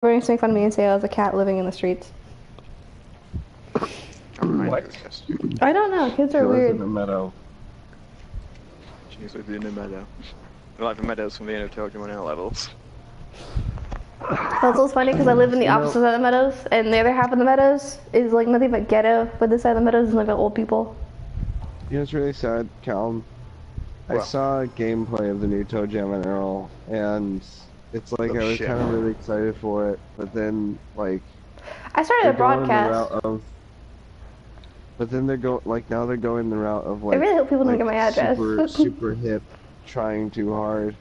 Everyone's making fun of me and say I was a cat living in the streets. What? I don't know, kids are She lives weird. in the meadow. She's living in the meadow. Like the meadows from the end of Tokyo on levels. That's what's funny because I live in the opposite side of the meadows, and the other half of the meadows is like nothing but ghetto, but this side of the meadows is like old people. You know, it's really sad, Calum. I saw a gameplay of the new Toe Jam and Earl, and it's like I was kind of really excited for it, but then like I started a broadcast. But then now they're going the route of like. I really hope people don't get my address. super hip, trying too hard.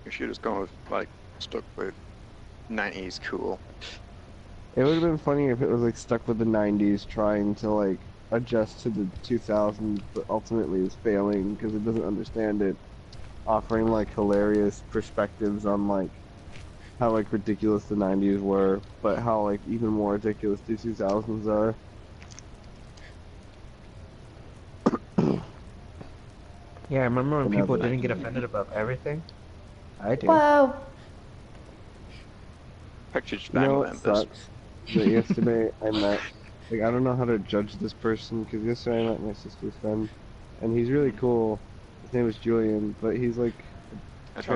You should have gone with like stuck with 90s cool. It would have been funny if it was like stuck with the 90s, trying to like adjust to the 2000s, but ultimately is failing because it doesn't understand it. Offering like hilarious perspectives on like how like ridiculous the 90s were, but how like even more ridiculous the 2000s are. Yeah, I remember when people didn't get offended about everything? I do. Whoa. Pictures You know what sucks? That yesterday I met, like, I don't know how to judge this person, because yesterday I met my sister's friend, and he's really cool. His name is Julian, but he's like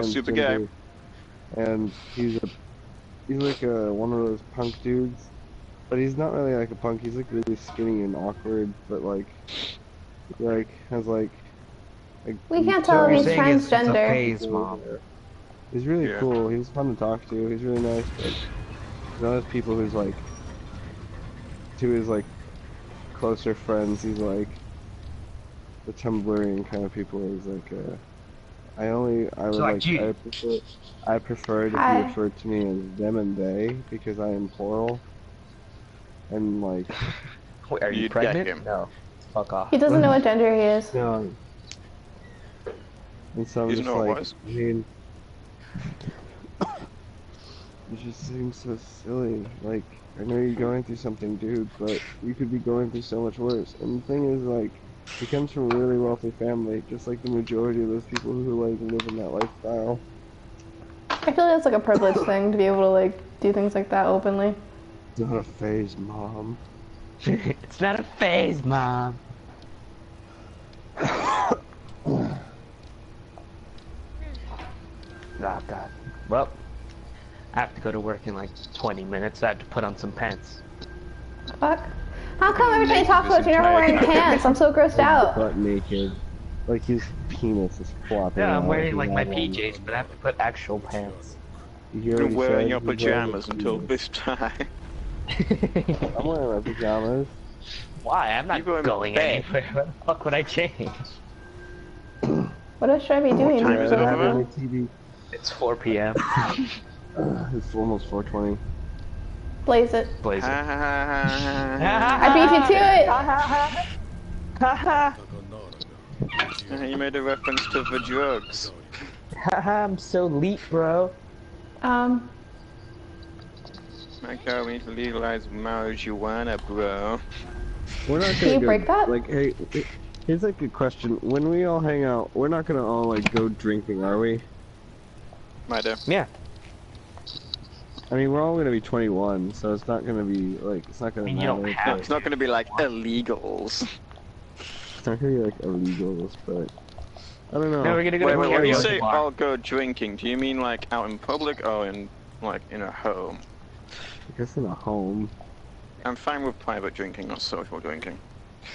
super gay. And he's like one of those punk dudes, but he's not really like a punk. He's like really skinny and awkward, but like has like. We can't tell if he's transgender. It's a phase, Mom. He's really cool. He's fun to talk to. He's really nice, but he's one of those people who's like, to his like closer friends, he's like the Tumblrian kind of people. He's like, I prefer to be referred to me as them and they because I am plural. And like, wait, are you pregnant? No, fuck off. He doesn't know what gender he is. No. And so I'm just like, I mean, it just seems so silly. Like, I know you're going through something, dude, but you could be going through so much worse. And the thing is, like, he comes from a really wealthy family, just like the majority of those people who, like, live in that lifestyle. I feel like it's like a privilege thing to be able to, like, do things like that openly. It's not a phase, Mom. It's not a phase, Mom. Oh, God. Well, I have to go to work in like 20 minutes. I have to put on some pants. Fuck. How come every time you talk about it, you're never wearing pants? I'm so grossed out. Butt naked. Like his penis is flopping. Yeah, I'm wearing like my PJs, but I have to put actual pants. You're wearing your pajamas until this time. I'm wearing my pajamas. Why? I'm not going anywhere. What the fuck would I change? What else should I be doing? What time is it over there? It's 4 p.m. It's almost 4:20. Blaze it. Blaze it. I beat you to it! You made a reference to the drugs. I'm so elite, bro. My God, we need to legalize marijuana, bro. We're not gonna Can you break that? Like, hey, here's like a question. When we all hang out, we're not gonna all like go drinking, are we? Might do. Yeah. I mean, we're all gonna be 21, so it's not gonna be like it's not gonna matter. It's not gonna be like illegals. It's not gonna be like illegals, but I don't know. No, we're gonna go Wait, to when you karaoke say bar. I'll go drinking, do you mean like out in public or in like in a home? I guess in a home. I'm fine with private drinking, not social drinking.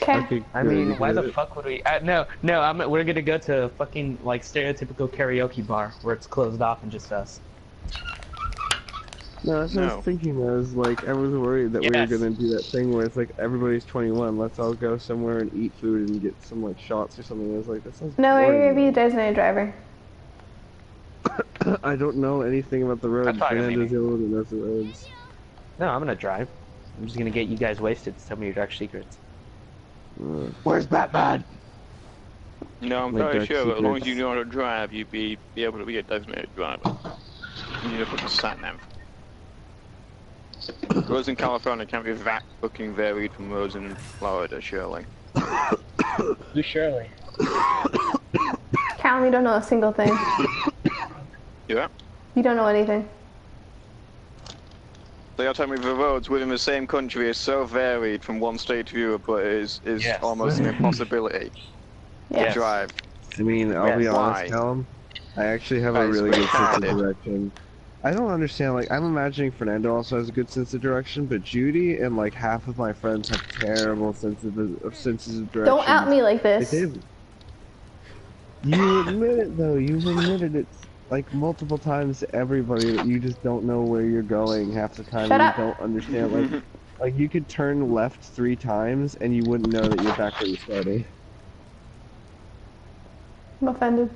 Okay. I mean, why the fuck would we? No, we're gonna go to a fucking like stereotypical karaoke bar where it's closed off and just us. No, that's what I was thinking. I was like, I was worried that we were gonna do that thing where it's like everybody's 21. Let's all go somewhere and eat food and get some like shots or something. I was like, that sounds. No, boring. you're gonna be a designated driver. I don't know anything about the roads. Fernando's the only one that knows the roads. No, I'm gonna drive. I'm just gonna get you guys wasted to tell me your dark secrets. Where's Batman? No, I'm very sure that as long as you know how to drive, you'd be able to be a designated driver. You need to put the sat nav. Roads in California can't be that fucking varied from roads in Florida, surely. Who's Shirley? Callum, you don't know a single thing. Yeah? You don't know anything. So you're telling me the roads within the same country is so varied from one state to the other, but it is Yes. almost an impossibility to Yes. drive. I mean, I'll be Yes. honest, Why? Callum. I actually have That a is really good sense of retarded. direction. I don't understand, like, I'm imagining Fernando also has a good sense of direction, but Judy and, like, half of my friends have terrible senses of direction. Don't out me like They this. did. You admit it, though. You've admitted it, like, multiple times to everybody that you just don't know where you're going half the time. Shut and up. You don't understand, like, you could turn left 3 times and you wouldn't know that you're back where you started. I'm offended.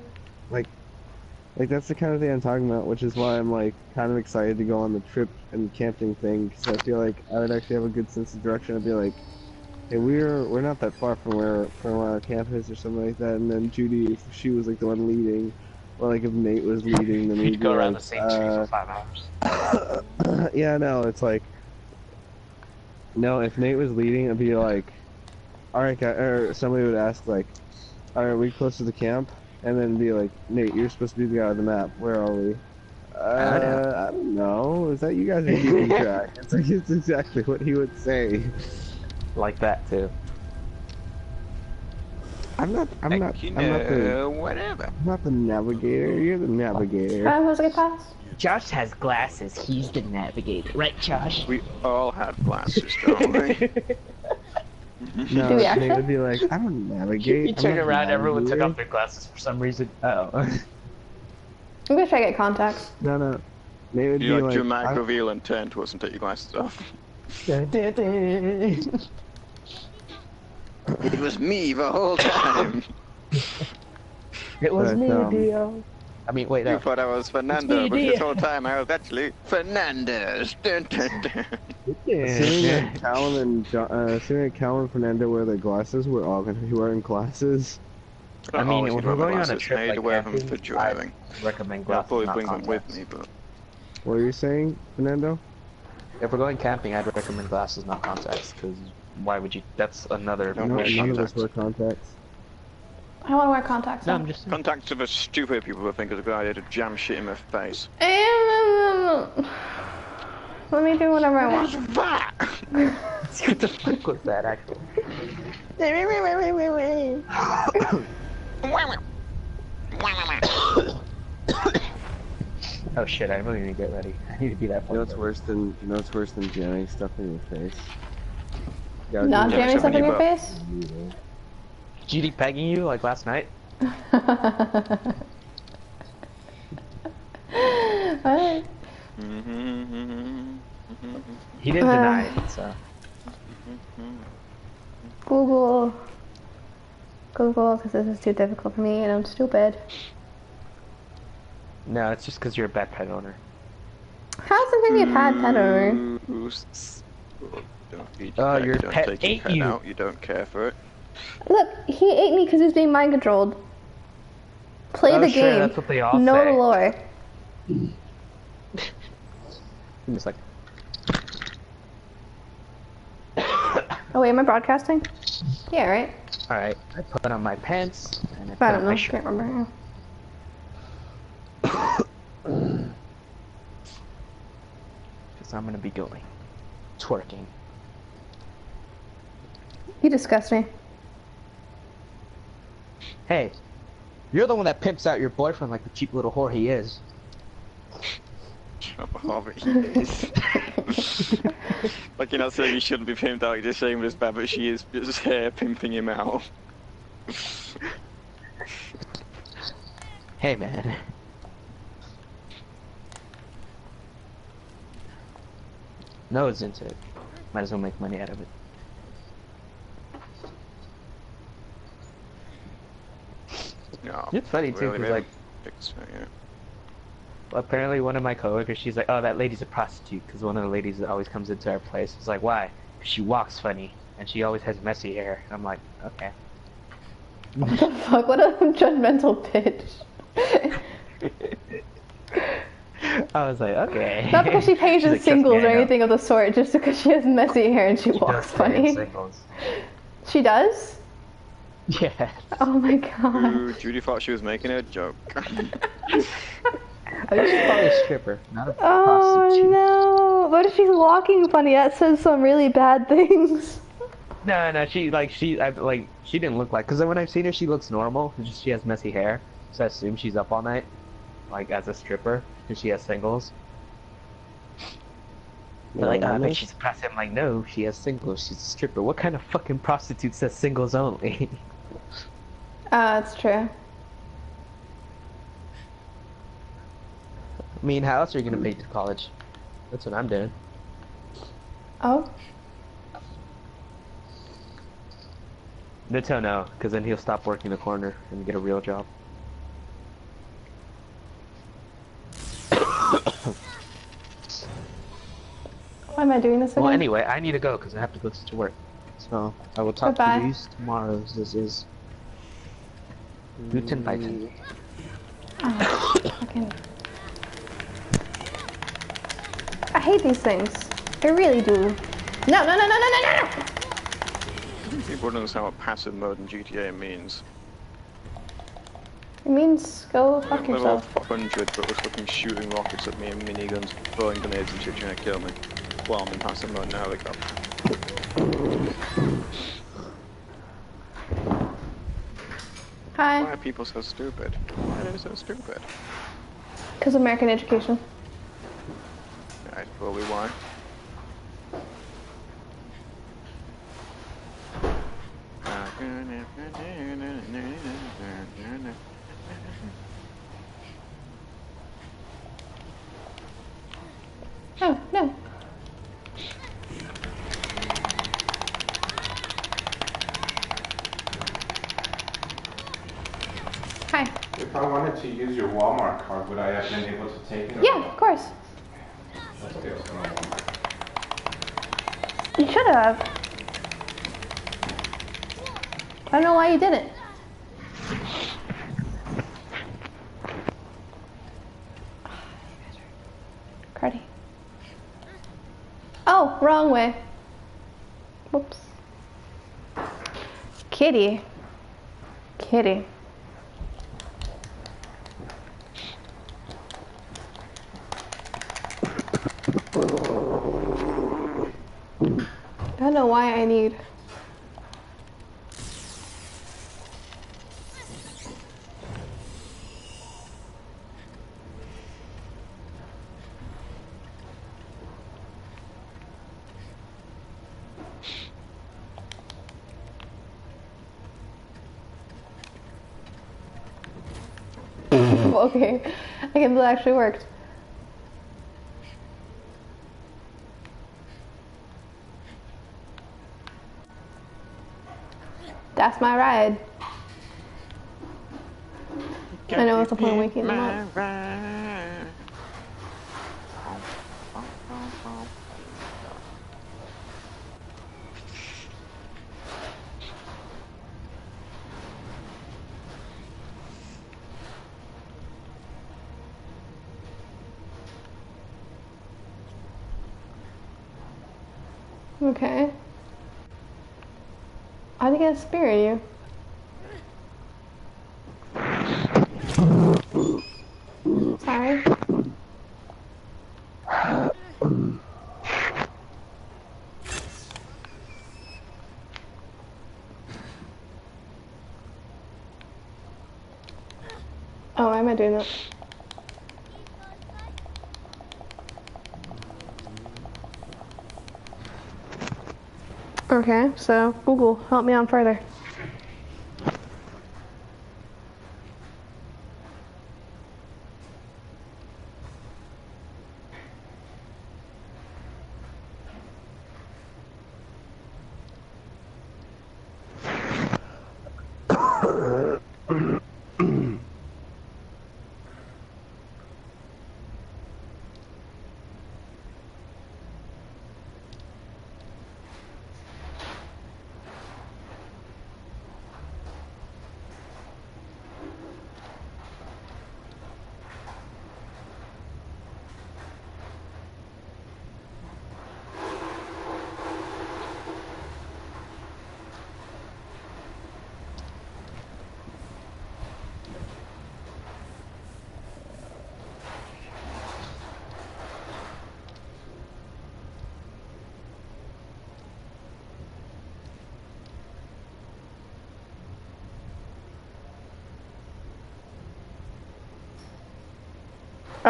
Like, that's the kind of thing I'm talking about, which is why I'm, like, kind of excited to go on the trip and camping thing, because I feel like I would actually have a good sense of direction. I'd be like, hey, we're not that far from where our camp is or something like that, and then Judy, if she was, like, the one leading, or, like, if Nate was leading, then we'd You'd be go around like, the same street for 5 hours. yeah, no, it's like, no, if Nate was leading, it'd be like, alright, or somebody would ask, like, alright, are we close to the camp? And then be like, Nate, you're supposed to be the guy on the map. Where are we? I don't know. Is that you guys are keeping track? It's like, it's exactly what he would say. Like that too. I'm not the navigator. You're the navigator. Am I supposed to get past? Josh has glasses. He's the navigator, right, Josh? We all had glasses, don't we? No, Do we Nate actually? would be like, I don't navigate. You turn I'm not around, everyone took navigator." off their glasses for some reason. Oh. I'm gonna try to get contacts. No. Nate would You be like like, dramatic I- reveal and turn to us and take your glasses off. It It was me the whole time. was But, me, um, Dio. I mean, wait, You no. thought I was Fernando, me, but this dear. whole time I was actually Fernandez. Dun, dun, dun. Assuming that Callum and Fernando wear their glasses, we're all gonna be wearing glasses. I mean, Always if wear we're going on a glasses. trip I need to like wear them camping, for driving. I recommend I'll glasses, probably not bring them with contacts. me, but What are you saying, Fernando? If we're going camping, I'd recommend glasses, not contacts, because why would you? That's another. Don't No, wear none of us contacts. wear contacts. I don't want to wear contacts. No, though. I'm just. contacts are the stupid people who think it's a good idea to jam shit in their face. Let me do whatever I want. What the fuck was that, actually? Oh shit! I really need to get ready. I need to be that. You know what's worse than jamming stuff in your face? You gotta Not do jamming Yeah, stuff in your somebody face? GD pegging you like last night? Alright. He didn't deny it, so. Google, because this is too difficult for me and I'm stupid. No, it's just because you're a bad pet owner. How's it gonna be a bad pet owner? Your don't pet take your ate pet you. out, you don't care for it. Look, he ate me because he was being mind controlled. Play Oh, the sure, game. that's what they all know say. the lore. Give me a second. Oh wait, am I broadcasting? Yeah, right? Alright, I put on my pants, and I put I on don't know. my I shirt. can't remember. Because I'm gonna be going twerking. You disgust me. Hey, you're the one that pimps out your boyfriend like the cheap little whore he is. Like, you're not saying he shouldn't be pimped out, you're just saying this bad, but she is just here pimping him out. Hey, man. No, it's into it. Might as well make money out of it. No, It's funny too, really, because like, yeah. apparently one of my coworkers, she's like, "Oh, that lady's a prostitute," because one of the ladies that always comes into our place is like, "Why?" 'Cause she walks funny and she always has messy hair. And I'm like, okay. What the fuck? What a judgmental bitch. I was like, okay. Not because she pays She's in like, "Trust me, singles I or know." anything of the sort, just because she has messy hair and she She walks does pay in funny. singles. She does? Yeah. Oh my god. Ooh, Judy thought she was making a joke. I used to call her a stripper, not a Oh prostitute. no. what if she's walking funny? That says some really bad things. No, she didn't look like, because when I've seen her, she looks normal. It's just she has messy hair, so I assume she's up all night, like as a stripper, because she has singles. They're like, oh, I bet she's a prostitute. I'm like, no, she has singles. She's a stripper. What kind of fucking prostitute says singles only? That's true. I mean, how else are you gonna pay to college? That's what I'm doing. Oh. Nito no, because then he'll stop working the corner and get a real job. Why am I doing this again? Well, anyway, I need to go because I have to go to work. So I will talk to you tomorrow. This is Guten Weiten. Fucking... I hate these things. I really do. No, no, no, no, no, no, no! People don't understand what passive mode in GTA means. It means go fuck yourself. Level 100, but was fucking shooting rockets at me and miniguns, throwing grenades and shit trying to kill me. Well, I'm in passive mode now, they go. Hi. Why are people so stupid? Why are they so stupid? Because of American education. That's probably why. Oh, no. Hi. If I wanted to use your Walmart card, would I have been able to take it? Yeah, of course. Let's get some Walmart. You should have. I don't know why you didn't. Cruddy. Oh, wrong way. Whoops. Kitty. Kitty. I don't know why I need. Okay, I can't believe it actually worked. That's my ride. I know what's the point of waking them up. Okay. How'd you get a spear in you? Sorry. Oh, why am I doing that? Okay, so Google, help me out further.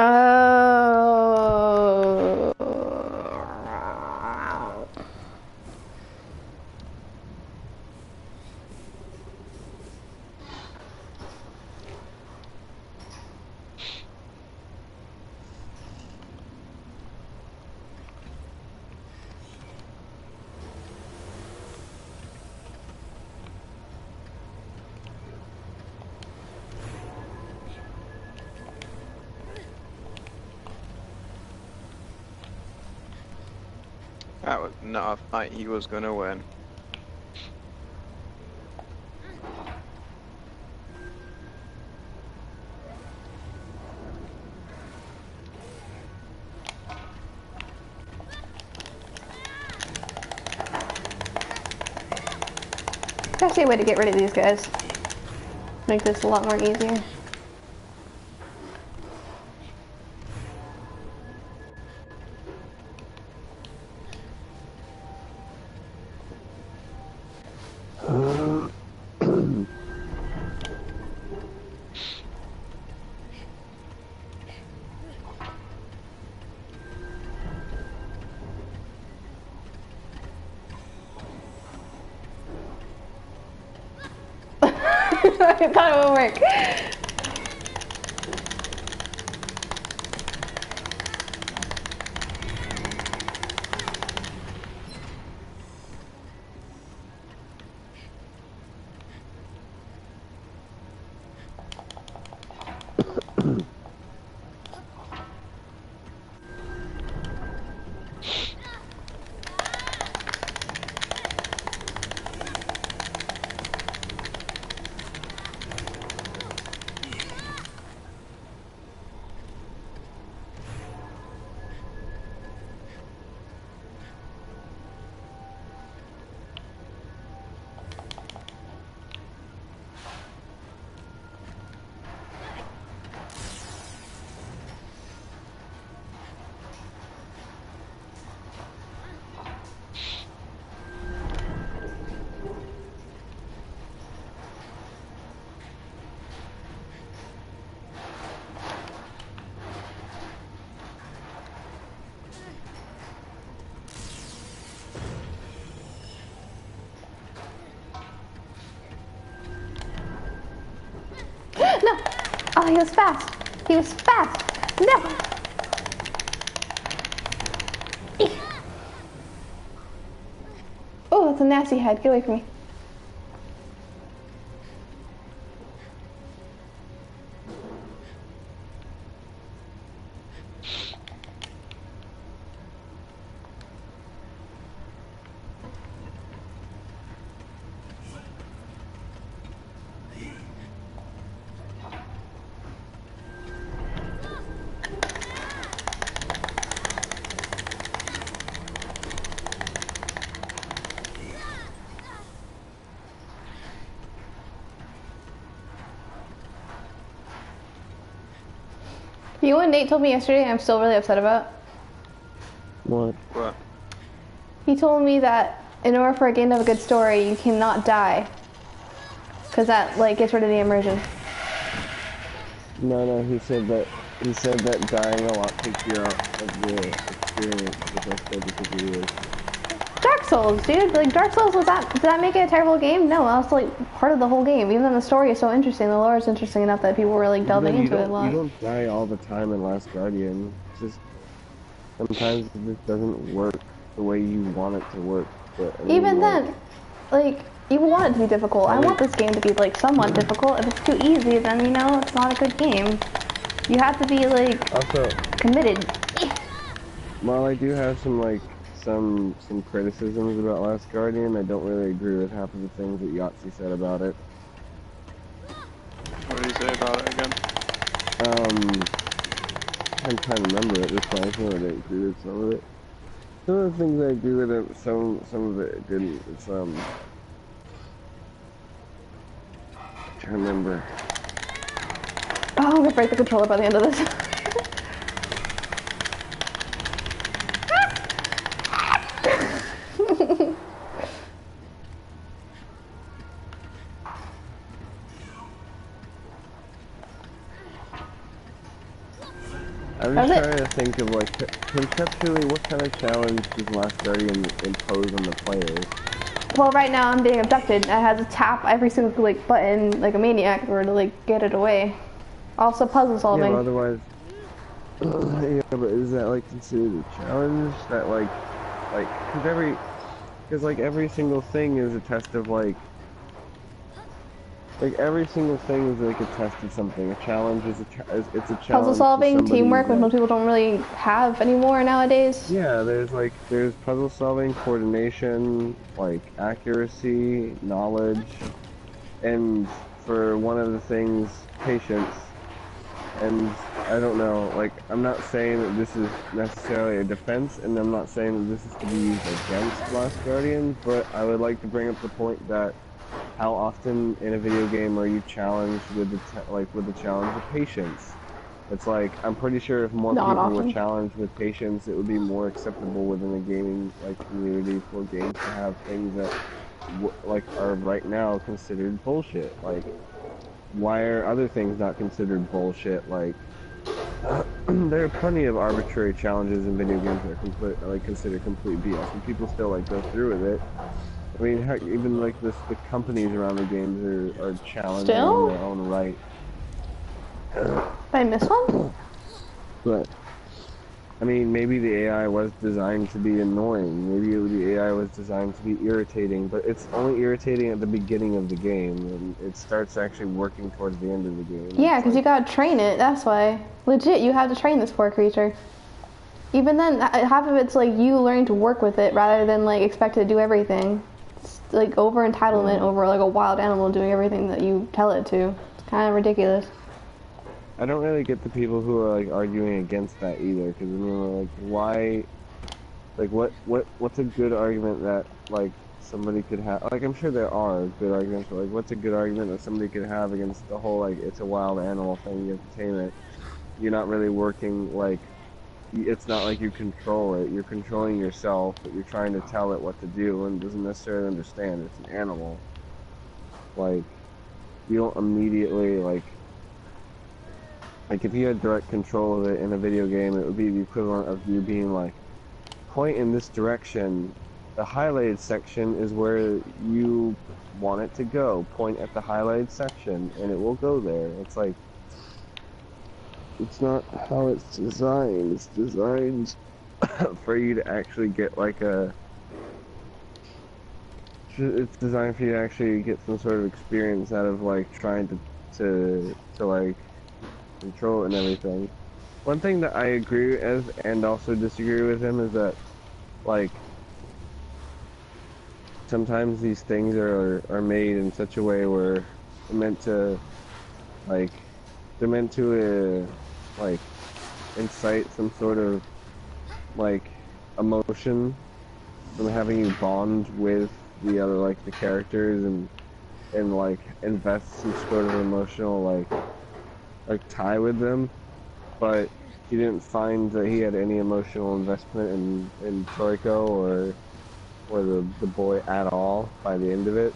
Oh. That was not a fight he was gonna win. Gotta see a way to get rid of these guys. Make this a lot more easier. I thought it would work. No! Oh, he was fast. He was fast. No! Oh, that's a nasty head. Get away from me. You know what Nate told me yesterday I'm still really upset about? What? What? He told me that in order for a game to have a good story, you cannot die. Because that, like, gets rid of the immersion. No, he said that dying a lot takes you out of the experience, which I still disagree with. Dark Souls, dude. Like, Dark Souls, did that make it a terrible game? No, that was, like, part of the whole game. Even though the story is so interesting, the lore is interesting enough that people were, like, delving into it a lot. You don't die all the time in Last Guardian. It's just, sometimes it just doesn't work the way you want it to work. But, I mean, Even then, like, you want it to be difficult. I want this game to be, like, somewhat difficult. If it's too easy, then, you know, it's not a good game. You have to be, like, also, committed. while I do have some, like, some criticisms about Last Guardian, I don't really agree with half of the things that Yahtzee said about it. What did he say about it again? I'm trying to remember it this time. I think I agree with some of it. Some of the things I agree with it, some of it I didn't. It's trying to remember. Oh, I'm gonna break the controller by the end of this. I'm just trying to think of like conceptually what kind of challenge does Last Guardian impose on the players? Well, right now I'm being abducted. I had to tap every single like button like a maniac or to like get it away. Also puzzle solving. Yeah, but otherwise, yeah, but is that like considered a challenge? That like, because every single thing is a test of like every single thing is like a test of something. A challenge is it's a challenge. Puzzle solving, teamwork, which like, most people don't really have anymore nowadays. Yeah, there's puzzle solving, coordination, like accuracy, knowledge, and for one of the things, patience. And I don't know, like, I'm not saying that this is necessarily a defense, and I'm not saying that this is to be used against Last Guardian, but I would like to bring up the point that how often in a video game are you challenged with the challenge of patience? It's like, I'm pretty sure if more people were challenged with patience, it would be more acceptable within a gaming community for games to have things that are right now considered bullshit. Like, why are other things not considered bullshit? Like, there are plenty of arbitrary challenges in video games that are considered complete BS, and people still go through with it. I mean, heck, even the companies around the games are challenging in their own right. Did I miss one? But I mean, maybe the AI was designed to be annoying. Maybe the AI was designed to be irritating, but it's only irritating at the beginning of the game, and it starts actually working towards the end of the game. Yeah, because you gotta train it, that's why. Legit, you have to train this poor creature. Even then, half of it's you learning to work with it rather than expected to do everything. It's over entitlement over a wild animal doing everything that you tell it to. It's kind of ridiculous. I don't really get the people who are arguing against that either, because I mean, why, what's a good argument that somebody could have? I'm sure there are good arguments, but what's a good argument that somebody could have against the whole it's a wild animal thing? You have to tame it. You're not really working it's not like you control it. You're controlling yourself, but you're trying to tell it what to do, and it doesn't necessarily understand. It's an animal. You don't immediately if you had direct control of it in a video game, it would be the equivalent of you being point in this direction. The highlighted section is where you want it to go. Point at the highlighted section, and it will go there. It's not how it's designed. It's designed for you to actually get it's designed for you to actually get some sort of experience out of trying to control it and everything. One thing that I agree with and also disagree with him is that sometimes these things are made in such a way where they're meant to incite some sort of emotion from having you bond with the other the characters and invest some sort of emotional tie with them, but he didn't find that he had any emotional investment in Toriko or the boy at all by the end of it,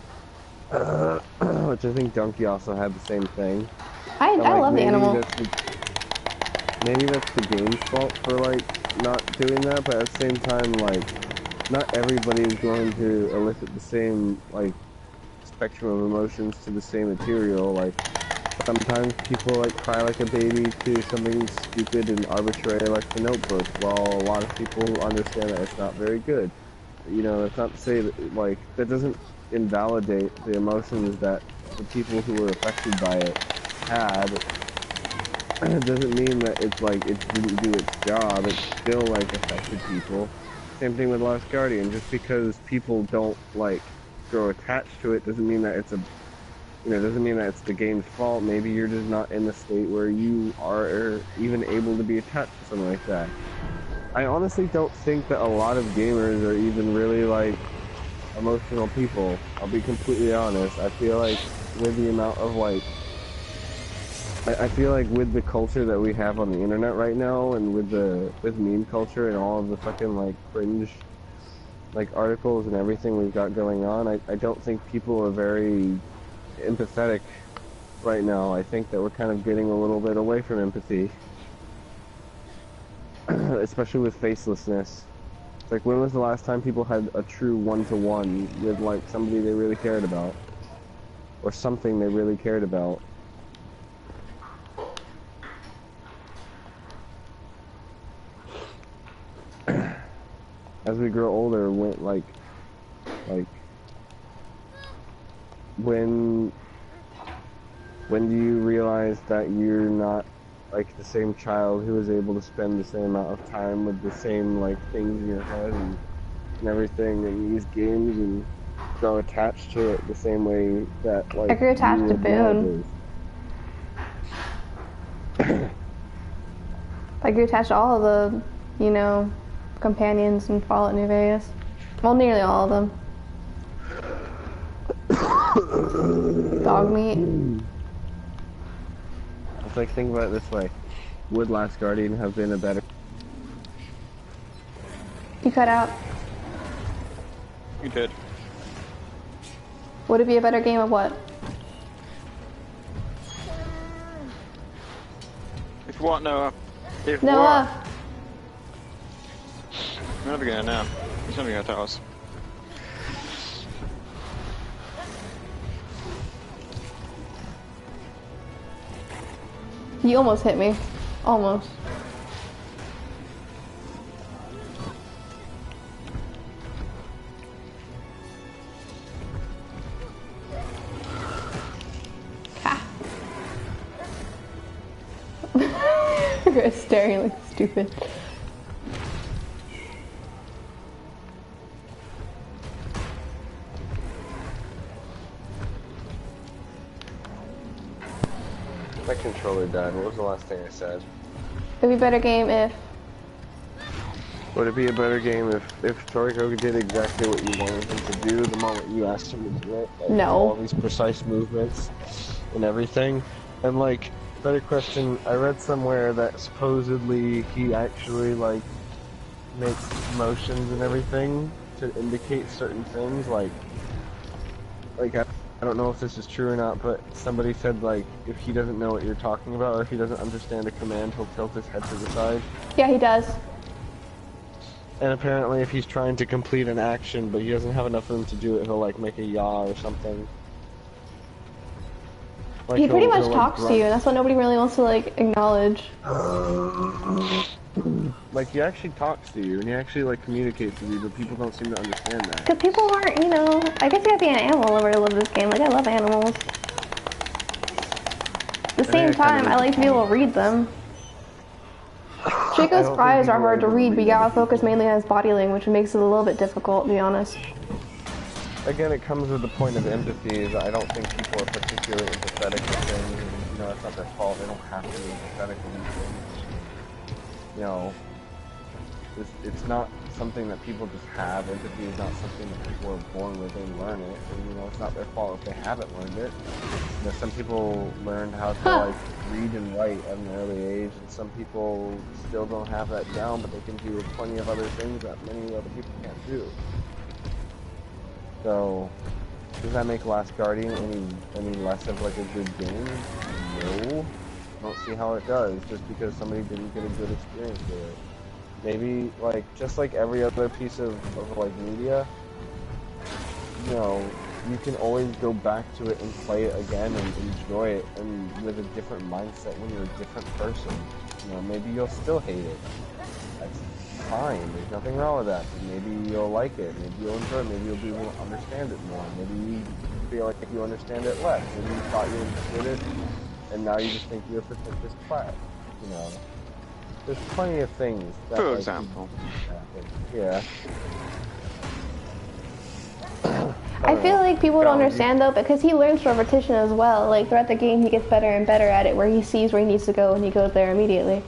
which I think Donkey also had the same thing. I love the animal. Maybe that's the game's fault for not doing that, but at the same time not everybody is going to elicit the same spectrum of emotions to the same material. Sometimes people cry like a baby to something stupid and arbitrary like The Notebook, while a lot of people understand that it's not very good. That's not to say that that doesn't invalidate the emotions that the people who were affected by it had. It doesn't mean that it didn't do its job. It still affected people. Same thing with Lost Guardian. Just because people don't grow attached to it doesn't mean that it's doesn't mean that it's the game's fault. Maybe you're just not in the state where you are even able to be attached to something like that. I honestly don't think that a lot of gamers are even really emotional people. I'll be completely honest. I feel with the amount of I feel with the culture that we have on the internet right now, and with meme culture and all of the fucking cringe articles and everything we've got going on, I don't think people are very empathetic right now. I think that we're kind of getting a little bit away from empathy. especially with facelessness. It's like, when was the last time people had a true one-to-one with like somebody they really cared about, or something they really cared about? As we grow older, when do you realize that you're not like the same child who was able to spend the same amount of time with the same like things in your head and everything and these games and grow attached to it the same way that like I grew attached to Boone. I grew attached to all of the, you know, companions in Fallout New Vegas. Well, nearly all of them. Dog meat. It's like, think about it this way. Would Last Guardian have been a better... You cut out. You did. Would it be a better game of what? If what, Noah? If Noah! what? We're never gonna know. He's never gonna tell us. You almost hit me. Almost. Ha. You're staring like stupid. My controller died. What was the last thing I said? It'd be a better game if... Would it be a better game if Toriko did exactly what you wanted him to do the moment you asked him to do it? Like, No. All these precise movements and everything. And like, better question, I read somewhere that supposedly he actually like makes motions and everything to indicate certain things, like I don't know if this is true or not, but somebody said like if he doesn't know what you're talking about or if he doesn't understand a command, he'll tilt his head to the side. Yeah, he does. And apparently if he's trying to complete an action but he doesn't have enough room to do it, he'll like make a yaw or something. Like, He pretty much like, talks to you, and that's what nobody really wants to like acknowledge. Like, he actually talks to you, and he actually like communicates with you, but people don't seem to understand that. Because people aren't, you know, I guess you have to be an animal lover to love this game. Like, I love animals. At the same time, I like to be able to read them. Chico's cries are hard to read, but you gotta focus mainly on his body language, which makes it a little bit difficult, to be honest. Again, it comes with the point of empathy, is I don't think people are particularly empathetic with things, and, you know, it's not their fault, they don't have to be empathetic with these things. You know, it's not something that people just have. Empathy is not something that people are born with, they learn it, and, you know, it's not their fault if they haven't learned it. You know, some people learn how to, like, read and write at an early age, and some people still don't have that down, but they can do plenty of other things that many other people can't do. So, does that make Last Guardian any less of like a good game? No. I don't see how it does, just because somebody didn't get a good experience with it. Maybe, like, just like every other piece of like media, you know, you can always go back to it and play it again and enjoy it, and with a different mindset when you're a different person. You know, maybe you'll still hate it. That's fine, there's nothing wrong with that. Maybe you'll like it, maybe you'll enjoy it, maybe you'll be able to understand it more, maybe you feel like you understand it less, maybe you thought you understood it, and now you just think you're a pretentious twat, you know. There's plenty of things that, For like, example. Yeah. I feel like people don't understand though, because he learns from repetition as well. Like throughout the game, he gets better and better at it, where he sees where he needs to go and he goes there immediately.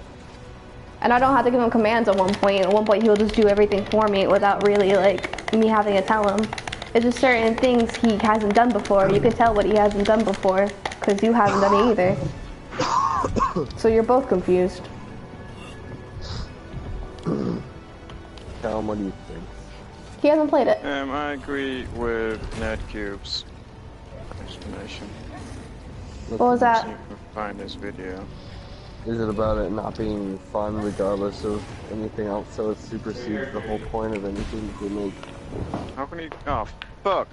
And I don't have to give him commands at one point. At one point, he'll just do everything for me without really like me having to tell him. It's just certain things he hasn't done before. You can tell what he hasn't done before because you haven't done it either. So you're both confused. Tell him, what do you think? He hasn't played it. I agree with NetCube's explanation. What was that? So you can find this video. Is it about it not being fun regardless of anything else, so it supersedes the whole point of anything that they make? How can you... Oh, fuck.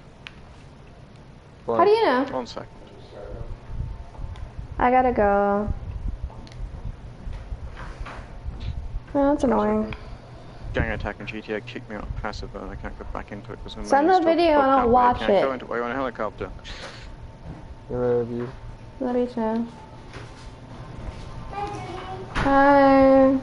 But, How do you know? 1 second. I gotta go. Oh, that's annoying. Gang attack in GTA kicked me out of passive and I can't go back into it because I'm Send the video and I'll watch can't it. go into it while you're on a helicopter. love you. Love you too. Bye.